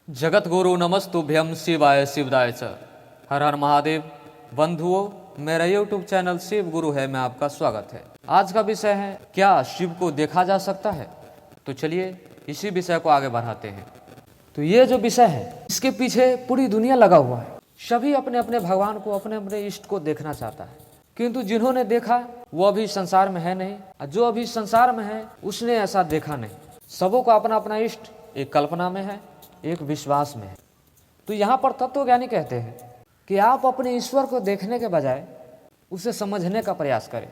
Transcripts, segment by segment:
जगत गुरु नमस्तुभ्यम शिवाय शिवदाय च। हर हर महादेव। बंधुओं, मेरा यूट्यूब चैनल शिव गुरु है में आपका स्वागत है। आज का विषय है, क्या शिव को देखा जा सकता है? तो चलिए इसी विषय को आगे बढ़ाते हैं। तो ये जो विषय है, इसके पीछे पूरी दुनिया लगा हुआ है। सभी अपने अपने भगवान को, अपने अपने इष्ट को देखना चाहता है, किंतु जिन्होंने देखा वो अभी संसार में है नहीं, जो अभी संसार में है उसने ऐसा देखा नहीं। सबों को अपना अपना इष्ट एक कल्पना में है, एक विश्वास में है। तो यहाँ पर तत्वज्ञानी कहते हैं कि आप अपने ईश्वर को देखने के बजाय उसे समझने का प्रयास करें।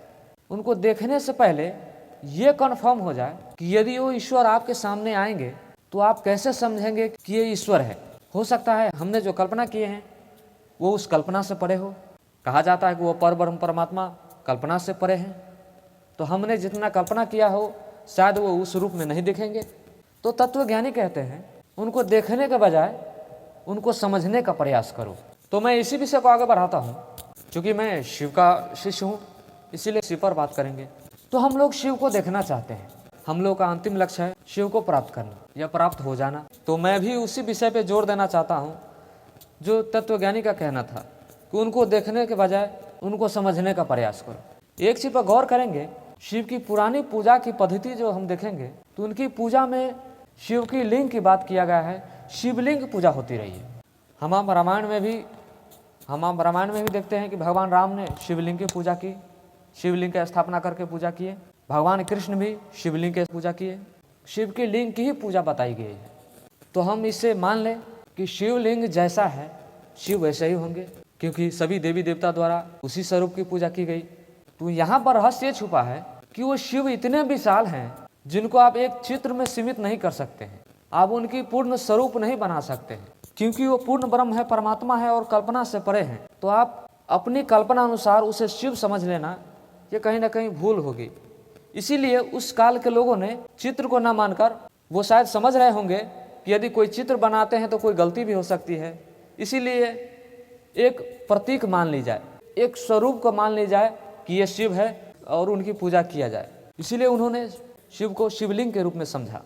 उनको देखने से पहले ये कन्फर्म हो जाए कि यदि वो ईश्वर आपके सामने आएंगे तो आप कैसे समझेंगे कि ये ईश्वर है। हो सकता है हमने जो कल्पना किए हैं वो उस कल्पना से परे हो। कहा जाता है कि वो परब्रह्म परमात्मा कल्पना से परे हैं, तो हमने जितना कल्पना किया हो शायद वो उस रूप में नहीं दिखेंगे। तो तत्वज्ञानी कहते हैं उनको देखने के बजाय उनको समझने का प्रयास करो। तो मैं इसी विषय को आगे बढ़ाता हूँ। क्योंकि मैं शिव का शिष्य हूँ, इसीलिए शिव पर बात करेंगे। तो हम लोग शिव को देखना चाहते हैं। हम लोग का अंतिम लक्ष्य है शिव को प्राप्त करना या प्राप्त हो जाना। तो मैं भी उसी विषय पे जोर देना चाहता हूँ जो तत्वज्ञानी का कहना था कि उनको देखने के बजाय उनको समझने का प्रयास करो। एक चीज पर गौर करेंगे, शिव की पुरानी पूजा की पद्धति जो हम देखेंगे तो उनकी पूजा में शिव की लिंग की बात किया गया है। शिवलिंग पूजा होती रही है। हम रामायण में भी देखते हैं कि भगवान राम ने शिवलिंग की पूजा की, शिवलिंग की स्थापना करके पूजा किए। भगवान कृष्ण भी शिवलिंग की पूजा किए। शिव की लिंग की ही पूजा बताई गई है। तो हम इससे मान लें कि शिवलिंग जैसा है शिव वैसे ही होंगे, क्योंकि सभी देवी देवता द्वारा उसी स्वरूप की पूजा की गई। तो यहाँ पर रहस्य छुपा है कि वो शिव इतने विशाल हैं जिनको आप एक चित्र में सीमित नहीं कर सकते हैं। आप उनकी पूर्ण स्वरूप नहीं बना सकते हैं, क्योंकि वो पूर्ण ब्रह्म है, परमात्मा है और कल्पना से परे हैं। तो आप अपनी कल्पना अनुसार उसे शिव समझ लेना, ये कहीं ना कहीं भूल होगी। इसीलिए उस काल के लोगों ने चित्र को न मानकर, वो शायद समझ रहे होंगे कि यदि कोई चित्र बनाते हैं तो कोई गलती भी हो सकती है, इसीलिए एक प्रतीक मान ली जाए, एक स्वरूप को मान ली जाए कि ये शिव है और उनकी पूजा किया जाए। इसीलिए उन्होंने शिव को शिवलिंग के रूप में समझा।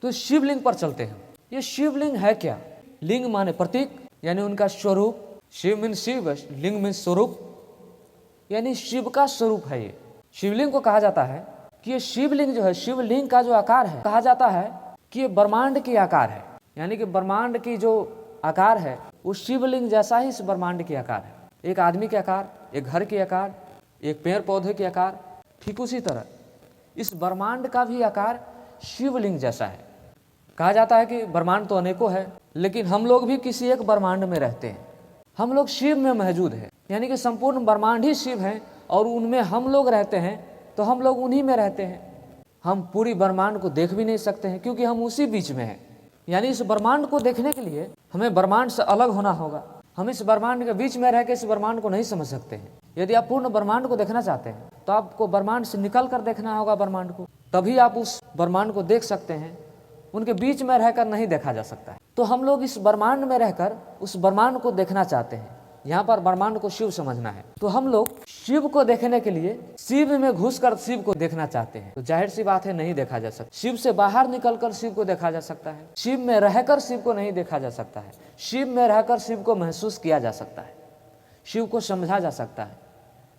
तो शिवलिंग पर चलते हैं। ये शिवलिंग है क्या? लिंग माने प्रतीक, यानी उनका स्वरूप। शिव मीन शिव, लिंग मीन स्वरूप, यानी शिव का स्वरूप है। ये शिवलिंग को कहा जाता है कि ये शिवलिंग जो है, शिवलिंग का जो आकार है, कहा जाता है कि ये ब्रह्मांड की आकार है। यानी कि ब्रह्मांड की जो आकार है वो शिवलिंग जैसा ही इस ब्रह्मांड की आकार है। एक आदमी के आकार, एक घर के आकार, एक पेड़ पौधे के आकार, ठीक उसी तरह इस ब्रह्मांड का भी आकार शिवलिंग जैसा है। कहा जाता है कि ब्रह्मांड तो अनेकों है, लेकिन हम लोग भी किसी एक ब्रह्मांड में रहते हैं। हम लोग शिव में मौजूद हैं, यानी कि संपूर्ण ब्रह्मांड ही शिव है और उनमें हम लोग रहते हैं। तो हम लोग उन्हीं में रहते हैं। हम पूरी ब्रह्मांड को देख भी नहीं सकते हैं, क्योंकि हम उसी बीच में हैं। यानी इस ब्रह्मांड को देखने के लिए हमें ब्रह्मांड से अलग होना होगा। हम इस ब्रह्मांड के बीच में रह के इस ब्रह्मांड को नहीं समझ सकते हैं। यदि आप पूर्ण ब्रह्मांड को देखना चाहते हैं तो आपको ब्रह्मांड से निकल कर देखना होगा ब्रह्मांड को, तभी आप उस ब्रह्मांड को देख सकते हैं। उनके बीच में रहकर नहीं देखा जा सकता है। तो हम लोग इस ब्रह्मांड में रहकर उस ब्रह्मांड को देखना चाहते हैं। यहाँ पर ब्रह्मांड को शिव समझना है। तो हम लोग शिव को देखने के लिए शिव में घुसकर शिव को देखना चाहते हैं। तो जाहिर सी बात है, नहीं देखा जा सकता। शिव से बाहर निकलकर शिव को देखा जा सकता है, शिव में रहकर शिव को नहीं देखा जा सकता है। शिव में रहकर शिव को महसूस किया जा सकता है, शिव को समझा जा सकता है,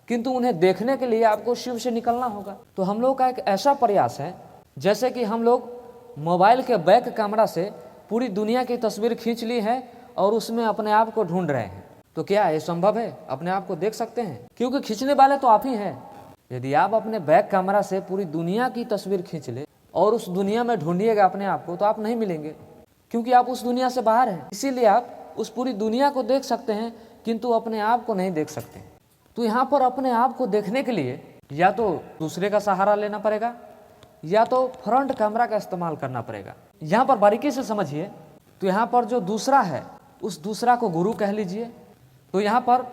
किंतु उन्हें देखने के लिए आपको शिव से निकलना होगा। तो हम लोग का एक ऐसा प्रयास है जैसे कि हम लोग मोबाइल के बैक कैमरा से पूरी दुनिया की तस्वीर खींच ली है और उसमें अपने आप को ढूंढ रहे हैं। तो क्या ये संभव है? अपने आप को देख सकते हैं? क्योंकि खींचने वाले तो आप ही हैं। यदि आप अपने बैक कैमरा से पूरी दुनिया की तस्वीर खींच ले और उस दुनिया में ढूंढिएगा अपने आप को, तो आप नहीं मिलेंगे, क्योंकि आप उस दुनिया से बाहर हैं। इसीलिए आप उस पूरी दुनिया को देख सकते हैं किंतु अपने आप को नहीं देख सकते। तो यहाँ पर अपने आप को देखने के लिए या तो दूसरे का सहारा लेना पड़ेगा या तो फ्रंट कैमरा का इस्तेमाल करना पड़ेगा। यहाँ पर बारीकी से समझिए। तो यहाँ पर जो दूसरा है उस दूसरा को गुरु कह लीजिए। तो यहाँ पर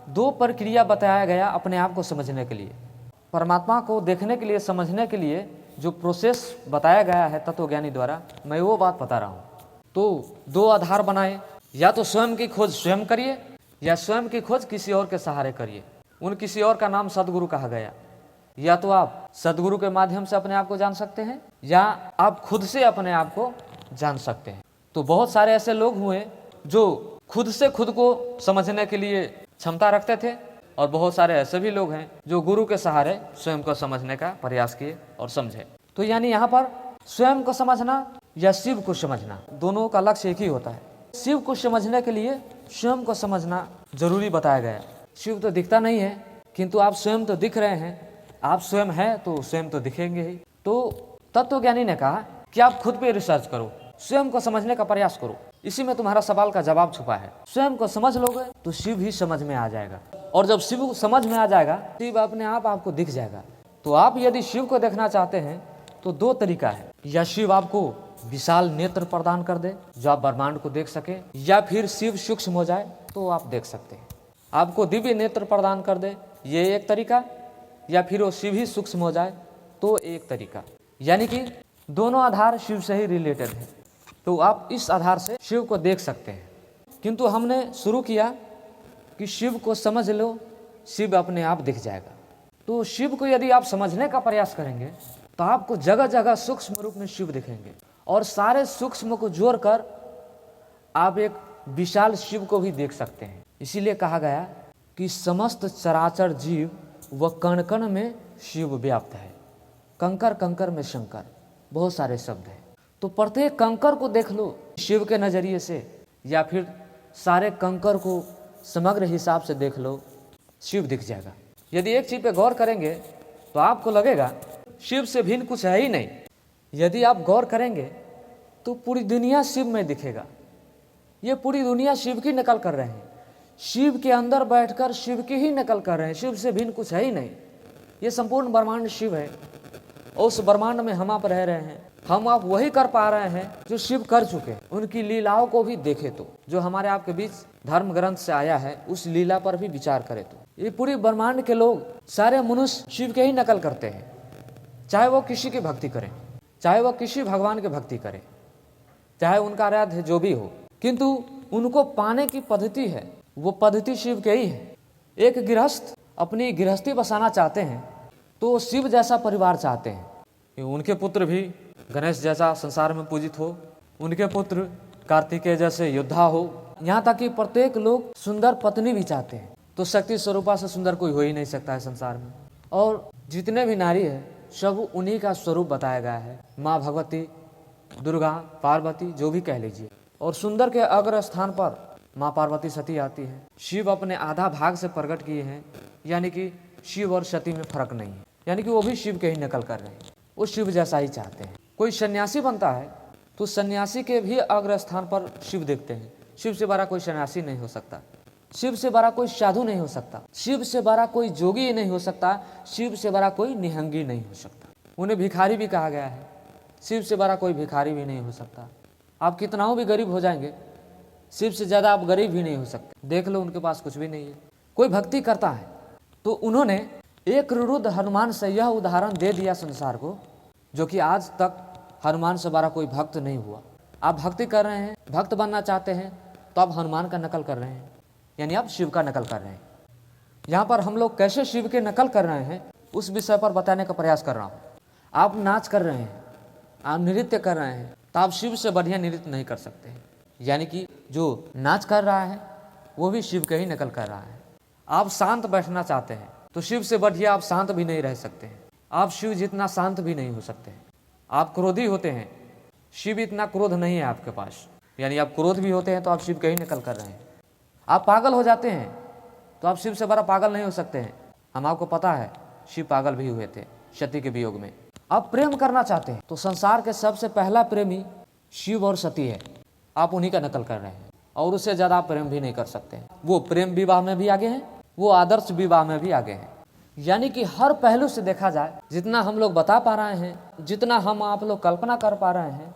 दो प्रक्रिया बताया गया अपने आप को समझने के लिए। परमात्मा को देखने के लिए, समझने के लिए जो प्रोसेस बताया गया है तत्वज्ञानी द्वारा, मैं वो बात बता रहा हूँ। तो दो आधार बनाए, या तो स्वयं की खोज स्वयं करिए या स्वयं की खोज किसी और के सहारे करिए। उन किसी और का नाम सदगुरु कहा गया। या तो आप सदगुरु के माध्यम से अपने आप को जान सकते हैं या आप खुद से अपने आप को जान सकते हैं। तो बहुत सारे ऐसे लोग हुए जो खुद से खुद को समझने के लिए क्षमता रखते थे, और बहुत सारे ऐसे भी लोग हैं जो गुरु के सहारे स्वयं को समझने का प्रयास किए और समझे। तो यानी यहाँ पर स्वयं को समझना या शिव को समझना, दोनों का लक्ष्य एक ही होता है। शिव को समझने के लिए स्वयं को समझना जरूरी बताया गया। शिव तो दिखता नहीं है, किंतु आप स्वयं तो दिख रहे हैं, आप स्वयं हैं तो स्वयं तो दिखेंगे ही। तो तत्वज्ञानी ने कहा कि आप खुद पे रिसर्च करो, स्वयं को समझने का प्रयास करो, इसी में तुम्हारा सवाल का जवाब छुपा है। स्वयं को समझ लोगे तो शिव ही समझ में आ जाएगा, और जब शिव समझ में आ जाएगा, शिव अपने आप आपको दिख जाएगा। तो आप यदि शिव को देखना चाहते हैं तो दो तरीका है, या शिव आपको विशाल नेत्र प्रदान कर दे जो आप ब्रह्मांड को देख सके, या फिर शिव सूक्ष्म हो जाए तो आप देख सकते हैं। आपको दिव्य नेत्र प्रदान कर दे, ये एक तरीका, या फिर वो शिव ही सूक्ष्म हो जाए तो एक तरीका। यानी कि दोनों आधार शिव से ही रिलेटेड है, तो आप इस आधार से शिव को देख सकते हैं। किंतु हमने शुरू किया कि शिव को समझ लो, शिव अपने आप दिख जाएगा। तो शिव को यदि आप समझने का प्रयास करेंगे तो आपको जगह जगह सूक्ष्म रूप में शिव दिखेंगे, और सारे सूक्ष्म को जोड़कर आप एक विशाल शिव को भी देख सकते हैं। इसीलिए कहा गया कि समस्त चराचर जीव व कण कण में शिव व्याप्त है, कंकर कंकर में शंकर, बहुत सारे शब्द हैं। तो प्रत्येक कंकर को देख लो शिव के नजरिए से, या फिर सारे कंकर को समग्र हिसाब से देख लो, शिव दिख जाएगा। यदि एक चीज पे गौर करेंगे तो आपको लगेगा शिव से भिन्न कुछ है ही नहीं। यदि आप गौर करेंगे तो पूरी दुनिया शिव में दिखेगा। ये पूरी दुनिया शिव की नकल कर रहे हैं, शिव के अंदर बैठकर शिव की ही नकल कर रहे हैं, शिव से भिन्न कुछ है ही नहीं। ये संपूर्ण ब्रह्मांड शिव है, और उस ब्रह्मांड में हम आप रह रहे हैं। हम आप वही कर पा रहे हैं जो शिव कर चुके हैं। उनकी लीलाओं को भी देखे तो, जो हमारे आपके बीच धर्म ग्रंथ से आया है, उस लीला पर भी विचार करें तो ये पूरी ब्रह्मांड के लोग, सारे मनुष्य शिव के ही नकल करते हैं। चाहे वो किसी की भक्ति करें, चाहे वो किसी भगवान की भक्ति करें, चाहे उनका आराध्य जो भी हो, किंतु उनको पाने की पद्धति है, वो पद्धति शिव के ही है। एक गृहस्थ अपनी गृहस्थी बसाना चाहते हैं तो वो शिव जैसा परिवार चाहते हैं कि उनके पुत्र भी गणेश जैसा संसार में पूजित हो, उनके पुत्र कार्तिकेय जैसे योद्धा हो, यहाँ तक कि प्रत्येक लोग सुंदर पत्नी भी चाहते हैं। तो शक्ति स्वरूपा से सुंदर कोई हो ही नहीं सकता है संसार में, और जितने भी नारी है सब उन्हीं का स्वरूप बताया गया है, माँ भगवती, दुर्गा, पार्वती, जो भी कह लीजिए। और सुंदर के अग्र स्थान पर माँ पार्वती सती आती है। शिव अपने आधा भाग से प्रकट किए हैं, यानी कि शिव और सती में फर्क नहीं है, यानी कि वो भी शिव के ही नकल कर रहे हैं, वो शिव जैसा ही चाहते हैं। कोई सन्यासी बनता है तो सन्यासी के भी अग्र स्थान पर शिव देखते हैं। शिव से बड़ा कोई सन्यासी नहीं हो सकता, शिव से बड़ा कोई साधु नहीं हो सकता, शिव से बड़ा कोई जोगी नहीं हो सकता, शिव से बड़ा कोई निहंगी नहीं हो सकता। उन्हें भिखारी भी कहा गया है, शिव से बड़ा कोई भिखारी भी नहीं हो सकता। आप कितनाओं भी गरीब हो जाएंगे, शिव से ज़्यादा आप गरीब भी नहीं हो सकते। देख लो, उनके पास कुछ भी नहीं है। कोई भक्ति करता है तो उन्होंने एक रुद्र हनुमान से यह उदाहरण दे दिया संसार को, जो कि आज तक हनुमान से बड़ा कोई भक्त नहीं हुआ। आप भक्ति कर रहे हैं, भक्त बनना चाहते हैं, तो आप हनुमान का नकल कर रहे हैं, यानी आप शिव का नकल कर रहे हैं। यहाँ पर हम लोग कैसे शिव के नकल कर रहे हैं उस विषय पर बताने का प्रयास कर रहा हूँ। आप नाच कर रहे हैं, आप नृत्य कर रहे हैं, तो आप शिव से बढ़िया नृत्य नहीं कर सकते हैं। यानी कि जो नाच कर रहा है वो भी शिव के ही नकल कर रहा है। आप शांत बैठना चाहते हैं तो शिव से बढ़िया आप शांत भी नहीं रह सकते हैं, आप शिव जितना शांत भी नहीं हो सकते हैं। आप क्रोधी होते हैं, शिव इतना क्रोध नहीं है आपके पास, यानी आप क्रोध भी होते हैं तो आप शिव के ही नकल कर रहे हैं। आप पागल हो जाते हैं तो आप शिव से बड़ा पागल नहीं हो सकते हैं। हम आपको पता है शिव पागल भी हुए थे सती के वियोग में। आप प्रेम करना चाहते हैं तो संसार के सबसे पहला प्रेमी शिव और सती है, आप उन्हीं का नकल कर रहे हैं, और उससे ज़्यादा आप प्रेम भी नहीं कर सकते हैं। वो प्रेम विवाह में भी आगे हैं, वो आदर्श विवाह में भी आगे हैं। यानी कि हर पहलू से देखा जाए, जितना हम लोग बता पा रहे हैं, जितना हम आप लोग कल्पना कर पा रहे हैं,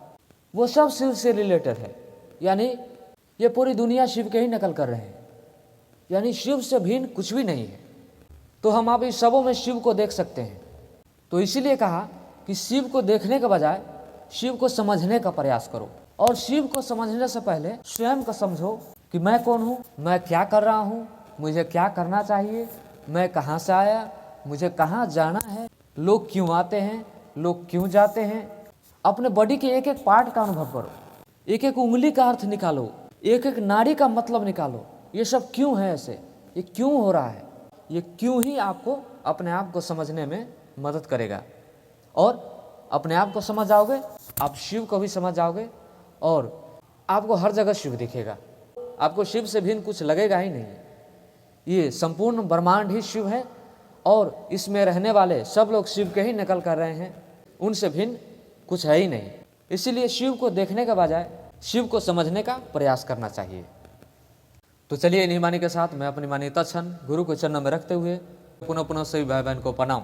वो सब शिव से रिलेटेड है। यानी ये पूरी दुनिया शिव के ही नकल कर रहे हैं, यानी शिव से भिन्न कुछ भी नहीं है। तो हम आप इस सबों में शिव को देख सकते हैं। तो इसीलिए कहा कि शिव को देखने के बजाय शिव को समझने का प्रयास करो, और शिव को समझने से पहले स्वयं को समझो कि मैं कौन हूँ, मैं क्या कर रहा हूँ, मुझे क्या करना चाहिए, मैं कहाँ से आया, मुझे कहाँ जाना है, लोग क्यों आते हैं, लोग क्यों जाते हैं। अपने बॉडी के एक एक पार्ट का अनुभव करो। एक एक उंगली का अर्थ निकालो, एक एक नाड़ी का मतलब निकालो। ये सब क्यों है ऐसे, ये क्यों हो रहा है, ये क्यों ही आपको अपने आप को समझने में मदद करेगा। और अपने आप को समझ जाओगे, आप शिव को भी समझ जाओगे और आपको हर जगह शिव दिखेगा। आपको शिव से भिन्न कुछ लगेगा ही नहीं। ये संपूर्ण ब्रह्मांड ही शिव है और इसमें रहने वाले सब लोग शिव के ही नकल कर रहे हैं, उनसे भिन्न कुछ है ही नहीं। इसीलिए शिव को देखने के बजाय शिव को समझने का प्रयास करना चाहिए। तो चलिए इन्हीं वाणी के साथ मैं अपनी मान्यता क्षण गुरु को चरणों में रखते हुए पुनः पुनः सभी भाई बहन को प्रणाम।